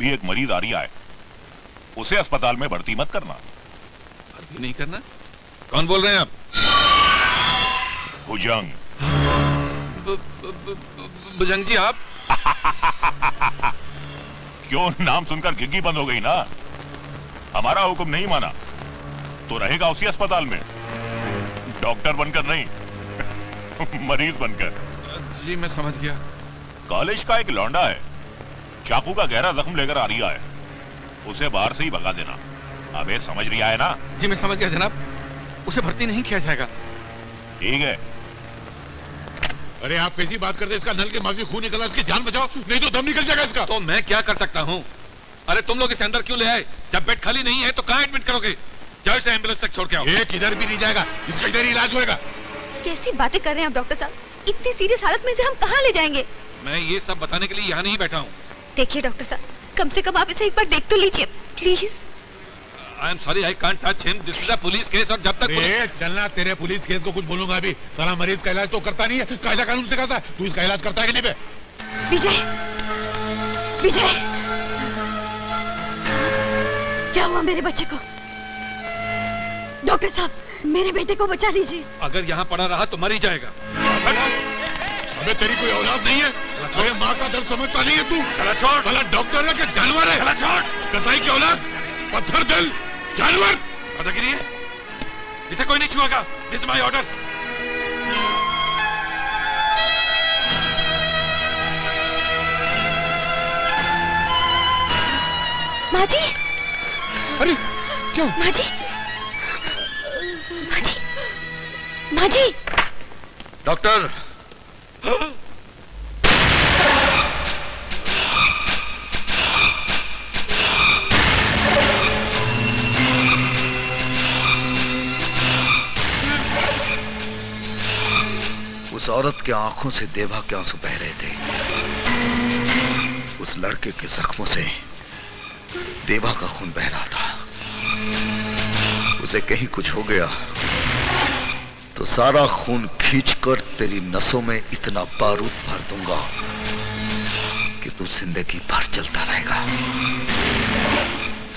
अभी एक मरीज आ रही है, उसे अस्पताल में भर्ती मत करना। भर्ती नहीं करना? कौन बोल रहे हैं आप? भुजंग। भुजंग जी आप? क्यों, नाम सुनकर घिग्गी बंद हो गई ना? हमारा हुक्म नहीं माना तो रहेगा उसी अस्पताल में, डॉक्टर बनकर नहीं मरीज बनकर। जी मैं समझ गया। कॉलेज का एक लौंडा है, चाकू का गहरा जख्म लेकर आ रहा है, उसे बाहर से ही भगा देना। अबे समझ रहा है ना? जी मैं समझ गया जनाब, उसे भर्ती नहीं किया जाएगा। ठीक है। अरे आप कैसी बात करते हैं? इसका नल के माफी खून निकला, इसकी जान बचाओ नहीं तो दम निकल जाएगा इसका। तो मैं क्या कर सकता हूँ? अरे तुम लोग इसे अंदर क्यों ले आए? जब बेड खाली नहीं है तो कहाँ एडमिट करोगे? जाओ इसे एम्बुलेंस तक छोड़ के आओ। एक इधर भी नहीं जाएगा, इसका इधर ही इलाज होएगा। कैसी बातें कर रहे हैं आप डॉक्टर साहब? इतनी सीरियस हालत में इसे हम कहाँ ले जाएंगे? मैं ये सब बताने के लिए यहाँ नहीं बैठा हूँ। देखिए डॉक्टर साहब, कम से कम आप इसे एक बार देख तो लीजिए please. I am sorry, I can't touch him, this is a police case. और जब तक चलना, तेरे पुलिस केस को कुछ बोलूंगा अभी। सारा मरीज का इलाज तो करता नहीं है, कायदा कानून से करता है। तू इसका इलाज करता है कि नहीं बे? विजय, विजय, क्या हुआ मेरे बच्चे को? डॉक्टर साहब, मेरे बेटे को बचा लीजिए। अगर यहाँ पड़ा रहा तो मर ही जाएगा। अबे तेरी कोई औलाद नहीं है? अरे माँ का दर्द समझता नहीं है तू? चला छोड़। साला डॉक्टर है कि जानवर है? चला छोड़। कसाई की औलाद, पत्थर दिल, जानवर। दादागिरी है? इसे कोई नहीं छुएगा। This is my order. माँ जी। अरे क्यों? माँ जी, माँ जी, माँ जी। डॉक्टर, उस औरत के आंखों से देवा के आंसू बह रहे थे। उस लड़के के जख्मों से देवा का खून बह रहा था। उसे कहीं कुछ हो गया तो सारा खून खींचकर तेरी नसों में इतना बारूद भर दूंगा कि तू जिंदगी भर चलता रहेगा।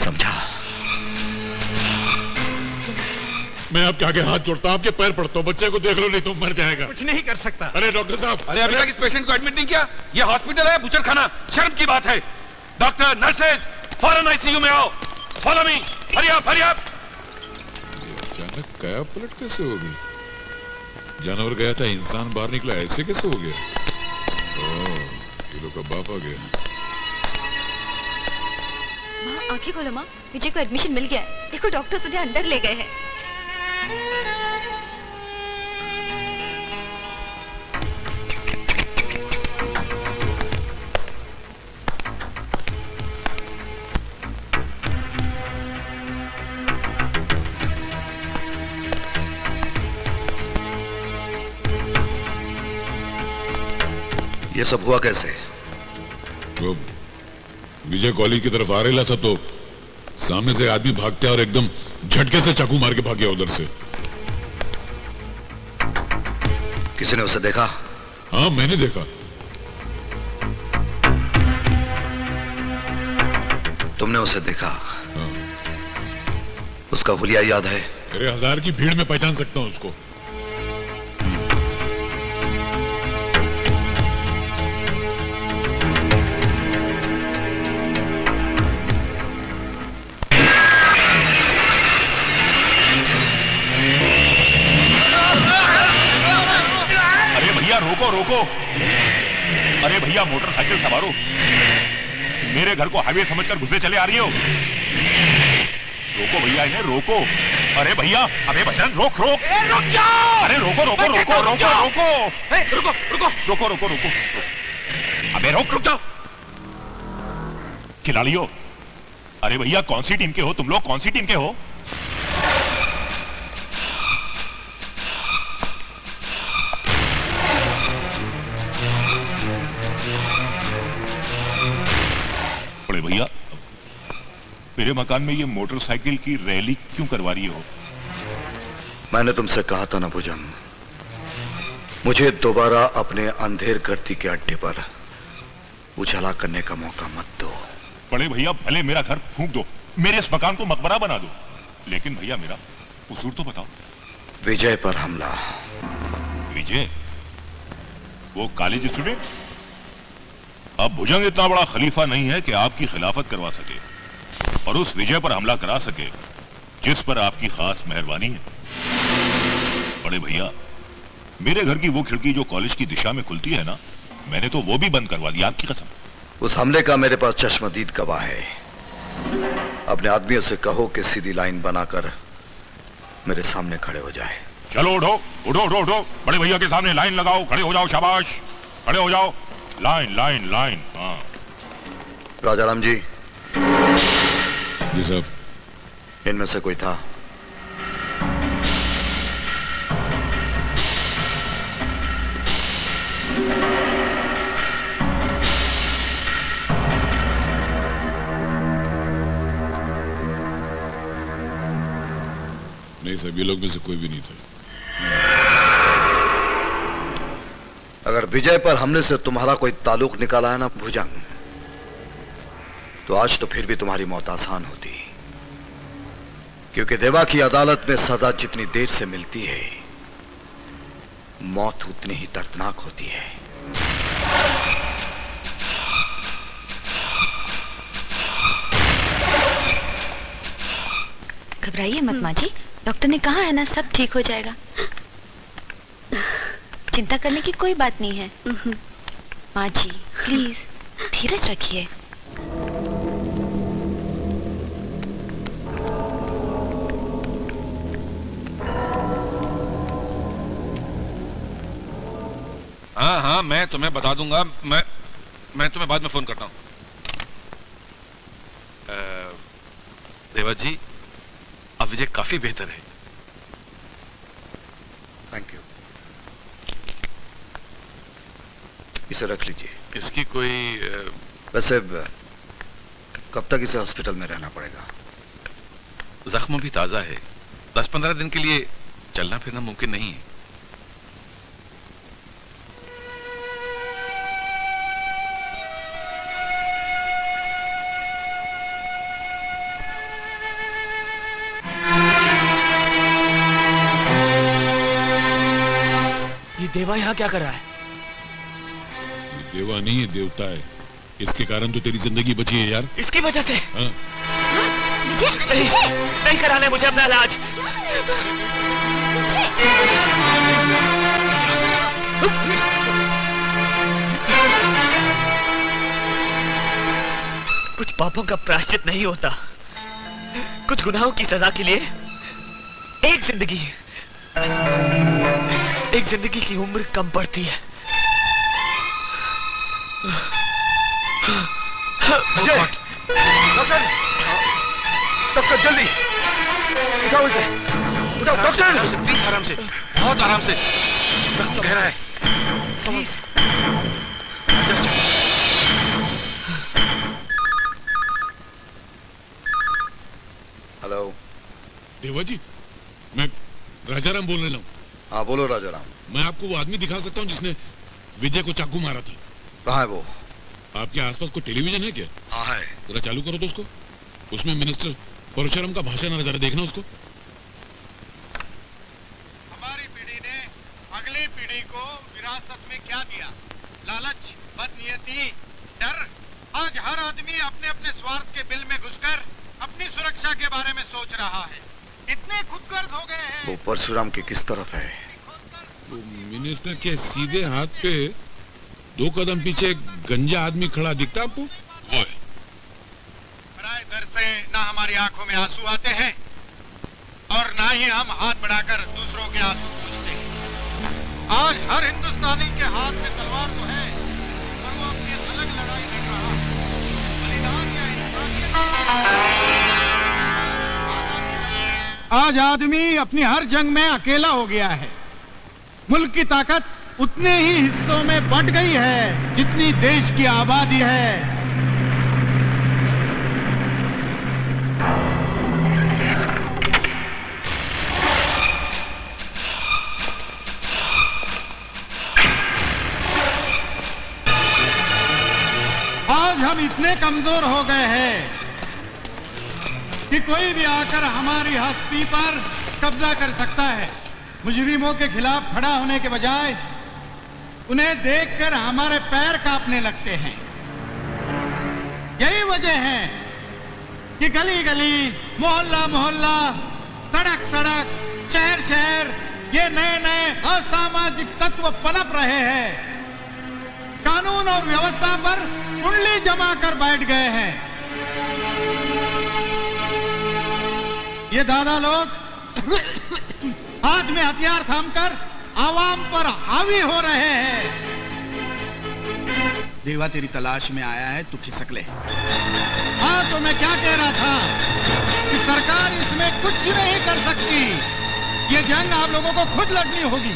समझा? मैं आपके आगे हाथ जोड़ता हूँ, आपके पैर पड़ता हूँ। बच्चे को देख लो नहीं तो मर जाएगा। कुछ नहीं कर सकता। अरे डॉक्टर साहब, अरे अभी तक इस पेशेंट को एडमिट नहीं किया? ये हॉस्पिटल है, बुचर खाना? शर्म की बात है। डॉक्टर, नर्सेज, फौरन आईसीयू में आओ। Follow me, hurry up, hurry up. अचानक काया पलट कैसे हो गई? जानवर गया था, इंसान बाहर निकला, ऐसे कैसे हो गया? ओह, ये लोग का बाप आ गया। माँ आंखें खोलो माँ, विजय को एडमिशन मिल गया है। देखो डॉक्टर उन्हें अंदर ले गए हैं। ये सब हुआ कैसे? तो विजय कॉलेज की तरफ आ रहा था तो सामने से आदमी भागते और एकदम झटके से चाकू मार के भाग गया उधर से। किसी ने उसे देखा? हाँ मैंने देखा। तुमने उसे देखा? हाँ। उसका हुलिया याद है? अरे 1000 की भीड़ में पहचान सकता हूँ उसको। रोको रोको। अरे भैया, मोटरसाइकिल सवारो, मेरे घर को हाईवे समझकर घुसे चले आ रही हो? रोको भैया, इन्हें रोको। अरे भैया, अबे भजन, रोक रोक। रुक जाओ। अरे रोको रोको रोको रोको रोको। रुको रुको रोको रोको रोको। अबे रोक, रुक जाओ। खिलाड़ियों, अरे भैया कौन सी टीम के हो तुम लोग? कौन सी टीम के हो? भैया, मेरे मकान में ये मोटरसाइकिल की रैली क्यों करवा रही हो? मैंने तुमसे कहा था ना भुजंग, मुझे दोबारा अपने अंधेर गर्दी के अड्डे पर उजाला करने का मौका मत दो। बड़े भैया भले मेरा घर फूंक दो, मेरे इस मकान को मकबरा बना दो, लेकिन भैया मेरा कसूर तो बताओ। विजय पर हमला। विजय? वो कॉलेज स्टूडेंट? अब भुजंग इतना बड़ा खलीफा नहीं है कि आपकी खिलाफत करवा सके और उस विजय पर हमला करा सके जिस पर आपकी खास मेहरबानी है। बड़े भैया, मेरे घर की वो खिड़की जो कॉलेज की दिशा में खुलती है ना, मैंने तो वो भी बंद करवा दी, आपकी कसम। उस हमले का मेरे पास चश्मदीद गवाह है। अपने आदमियों से कहो कि सीधी लाइन बनाकर मेरे सामने खड़े हो जाए। चलो उठो उठो उठो उठो, बड़े भैया के सामने लाइन लगाओ, खड़े हो जाओ, शाबाश, खड़े हो जाओ, लाइन लाइन लाइन। हाँ राजाराम जी। जी साहब। इनमें से कोई था? नहीं साहब, ये लोग में से कोई भी नहीं था। अगर विजय पर हमले से तुम्हारा कोई ताल्लुक निकाला है ना भुजंग, तो आज तो फिर भी तुम्हारी मौत आसान होती, क्योंकि देवा की अदालत में सजा जितनी देर से मिलती है, मौत उतनी ही दर्दनाक होती है। घबराइए मत माँ जी, डॉक्टर ने कहा है ना सब ठीक हो जाएगा। चिंता करने की कोई बात नहीं है। माँ जी प्लीज धीरज रखिए। हाँ हाँ, मैं तुम्हें बता दूंगा। मैं तुम्हें बाद में फोन करता हूँ। देवा जी, अब विजय काफी बेहतर है। Thank you. इसे रख लीजिए। इसकी कोई वैसे कब तक इसे हॉस्पिटल में रहना पड़ेगा? जख्म भी ताजा है। 10-15 दिन के लिए चलना फिरना मुमकिन नहीं है। ये देवा यहाँ क्या कर रहा है? ये देवा नहीं है, देवता है। इसके कारण तो तेरी जिंदगी बची है यार। इसकी वजह से? हाँ? विजय, नहीं, विजय, नहीं कराने मुझे अपना इलाज। कुछ पापों का प्रायश्चित नहीं होता, कुछ गुनाहों की सजा के लिए एक जिंदगी की उम्र कम पड़ती है। डॉक्टर जल्दी उठाओ इसे, उठाओ डॉक्टर। प्लीज आराम से, बहुत आराम से। जख्म गहरा है। Please hello. देवा जी, मैं राजाराम बोल रहा हूँ। हाँ बोलो राजाराम। मैं आपको वो आदमी दिखा सकता हूँ जिसने विजय को चाकू मारा था। कहाँ है वो? आपके आसपास कोई टेलीविजन है क्या? हाँ है। जरा चालू करो तो उसको। उसमें मिनिस्टर परशुराम का भाषण आ रहा, जरा देखना उसको। हमारी पीढ़ी ने अगली पीढ़ी को विरासत में क्या दिया? लालच, बदनीयती, डर। आज हर आदमी अपने अपने स्वार्थ के बिल में घुसकर अपनी सुरक्षा के बारे में सोच रहा है। इतने खुदगर्ज हो गए हैं। वो परशुराम के किस तरफ है? वो मिनिस्टर के सीधे हाथ पे 2 कदम पीछे एक गंजा आदमी खड़ा दिखता आपको? वो है। पराए दर से ना हमारी आंखों में आंसू आते हैं और ना ही हम हाथ बढ़ाकर दूसरों के आंसू पूछते हैं। आज हर हिंदुस्तानी के हाथ में तलवार तो है, पर वो अपनी अलग लड़ाई लड़ रहा है। बलिदान या इंसानियत। आज आदमी अपनी हर जंग में अकेला हो गया है। मुल्क की ताकत उतने ही हिस्सों में बंट गई है जितनी देश की आबादी है। आज हम इतने कमजोर हो गए हैं कि कोई भी आकर हमारी हस्ती पर कब्जा कर सकता है। मुजरिमों के खिलाफ खड़ा होने के बजाय उन्हें देखकर हमारे पैर कांपने लगते हैं। यही वजह है कि गली गली, मोहल्ला मोहल्ला, सड़क सड़क, शहर शहर ये नए नए असामाजिक तत्व पनप रहे हैं। कानून और व्यवस्था पर कुंडली जमा कर बैठ गए हैं। ये दादा लोग हाथ में हथियार थामकर आवाम पर हावी हो रहे हैं। देवा तेरी तलाश में आया है, तू खिसक ले। हाँ, तो मैं क्या कह रहा था कि सरकार इसमें कुछ नहीं कर सकती। ये जंग आप लोगों को खुद लड़नी होगी।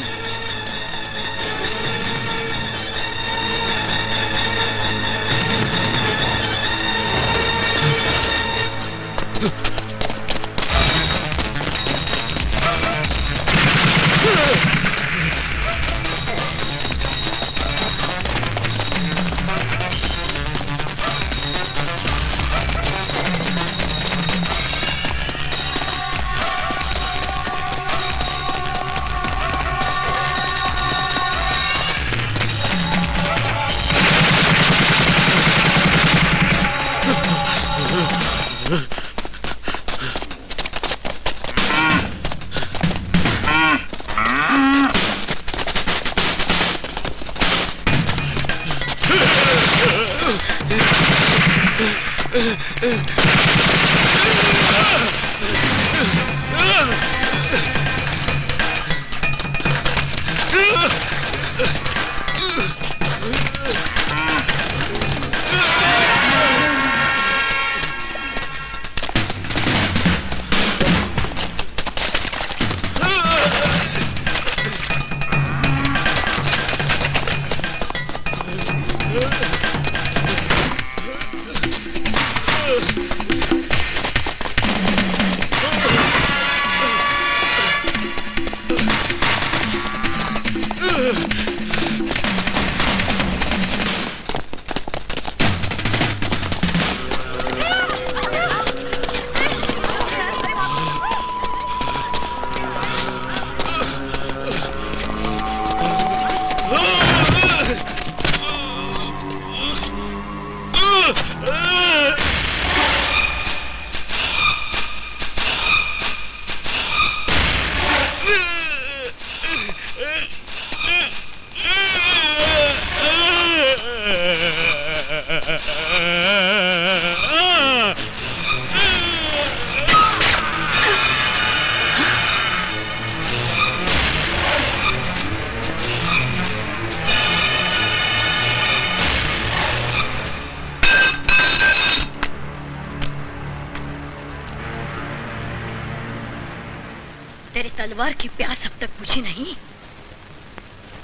तेरी तलवार की प्यास अब तक बुझी नहीं,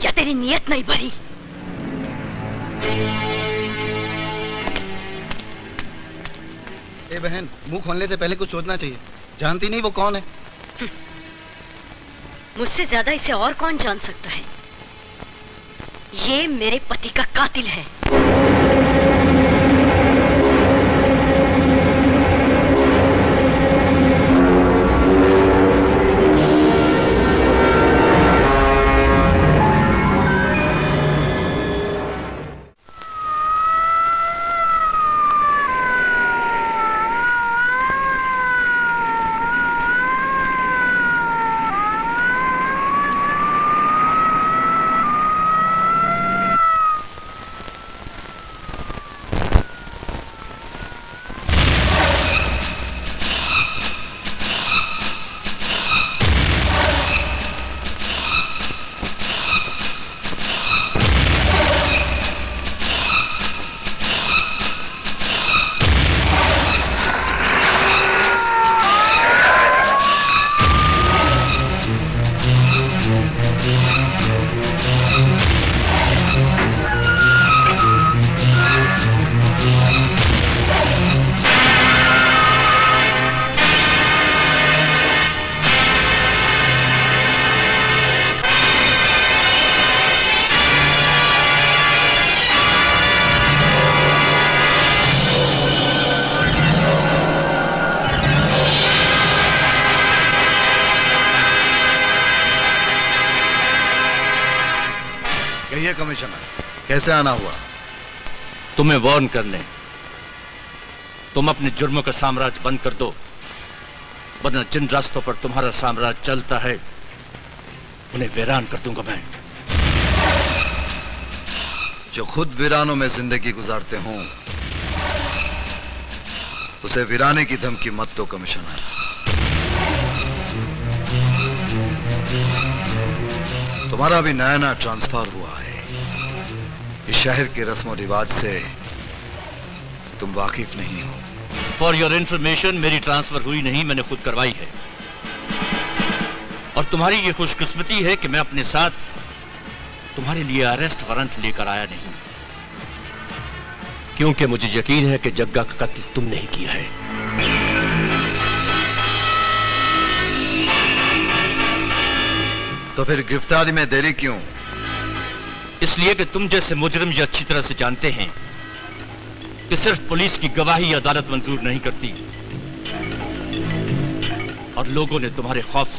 या तेरी नीयत नहीं भरी? ए बहन, मुंह खोलने से पहले कुछ सोचना चाहिए। जानती नहीं वो कौन है? मुझसे ज्यादा इसे और कौन जान सकता है? ये मेरे पति का कातिल है। कमिश्नर, कैसे आना हुआ? तुम्हें वार्न करने। तुम अपने जुर्मों का साम्राज्य बंद कर दो, वरना जिन रास्तों पर तुम्हारा साम्राज्य चलता है उन्हें वीरान कर दूंगा मैं। जो खुद वीरानों में जिंदगी गुजारते हों उसे वीराने की धमकी मत दो कमिश्नर। तुम्हारा भी नया नया ट्रांसफर हुआ है। इस शहर के रस्म और रिवाज से तुम वाकिफ नहीं हो। फॉर योर इंफॉर्मेशन, मेरी ट्रांसफर हुई नहीं, मैंने खुद करवाई है। और तुम्हारी ये खुशकिस्मती है कि मैं अपने साथ तुम्हारे लिए अरेस्ट वारंट लेकर आया नहीं, क्योंकि मुझे यकीन है कि जग्गा का कत्ल तुमने ही किया है। तो फिर गिरफ्तारी में देरी क्यों? इसलिए कि तुम जैसे मुजरिम ये अच्छी तरह से जानते हैं कि सिर्फ पुलिस की गवाही अदालत मंजूर नहीं करती, और लोगों ने तुम्हारे खौफ